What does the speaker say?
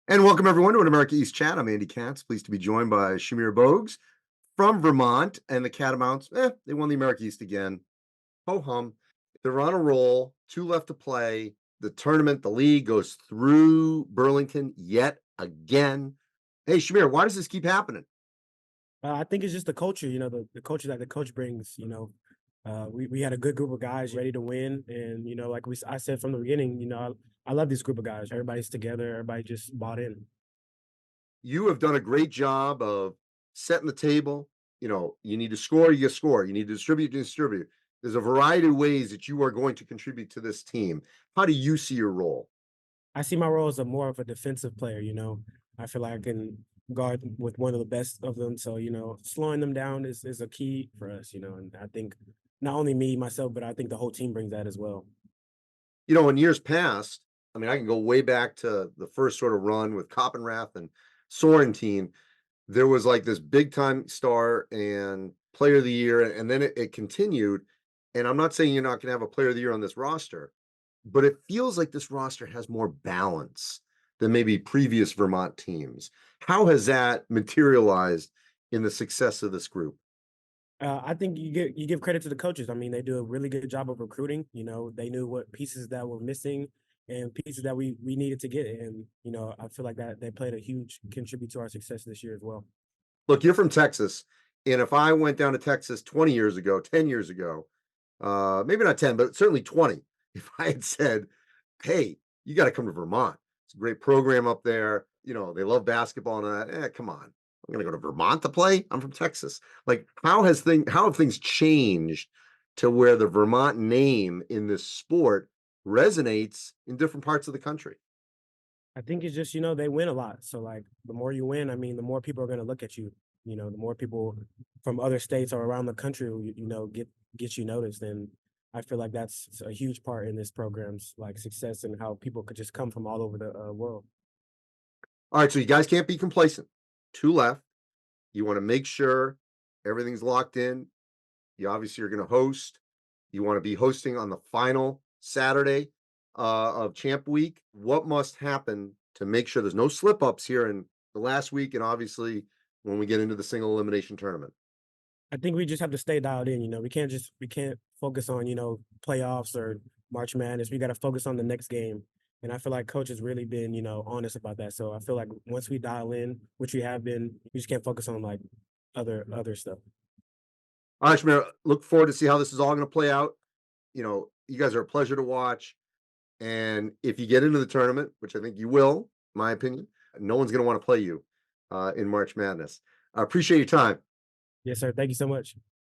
And welcome everyone to an America East chat. I'm Andy Katz, pleased to be joined by Shamir Bogues from Vermont, and the Catamounts. They won the America East again. Ho hum. They're on a roll. Two left to play. The tournament, the league goes through Burlington yet again. Hey Shamir, why does this keep happening? I think it's just the culture, the culture that the coach brings. We had a good group of guys ready to win, and like I said from the beginning, I love this group of guys. Everybody's together. Everybody just bought in. You have done a great job of setting the table. You need to score, you score. You need to distribute, you distribute. There's a variety of ways that you are going to contribute to this team. How do you see your role? I see my role as a more of a defensive player. I feel like I can guard with one of the best of them. So slowing them down is a key for us. And I think not only me myself, but I think the whole team brings that as well. In years past, I mean, I can go way back to the first sort of run with Koppenrath and Sorrentine. There was like this big time star and player of the year, and then it continued. And I'm not saying you're not going to have a player of the year on this roster, but it feels like this roster has more balance than maybe previous Vermont teams. How has that materialized in the success of this group? I think you give credit to the coaches. I mean, they do a really good job of recruiting. They knew what pieces that were missing and pieces that we needed to get. And I feel like that they played a huge contribute to our success this year as well. Look, you're from Texas, and if I went down to Texas 20 years ago, 10 years ago, maybe not 10, but certainly 20, if I had said, "Hey, you got to come to Vermont. It's a great program up there. They love basketball and that." Come on. I'm going to go to Vermont to play. I'm from Texas. Like, how have things changed to where the Vermont name in this sport resonates in different parts of the country? I think it's just they win a lot. So like the more you win, I mean, the more people are going to look at you. The more people from other states or around the country, get you noticed. And I feel like that's a huge part in this program's like success and how people could just come from all over the world. All right, so you guys can't be complacent. Two left. You want to make sure everything's locked in. You obviously are going to host. You want to be hosting on the final Saturday of Champ Week. What must happen to make sure there's no slip ups here in the last week, and obviously when we get into the single elimination tournament? I think we just have to stay dialed in. We can't focus on playoffs or March Madness. We got to focus on the next game. And I feel like coach has really been honest about that. So I feel like once we dial in, which we have been, we just can't focus on like other stuff. All right, Shamir, look forward to see how this is all going to play out. You guys are a pleasure to watch. And if you get into the tournament, which I think you will, in my opinion, no one's going to want to play you in March Madness. I appreciate your time. Yes, sir. Thank you so much.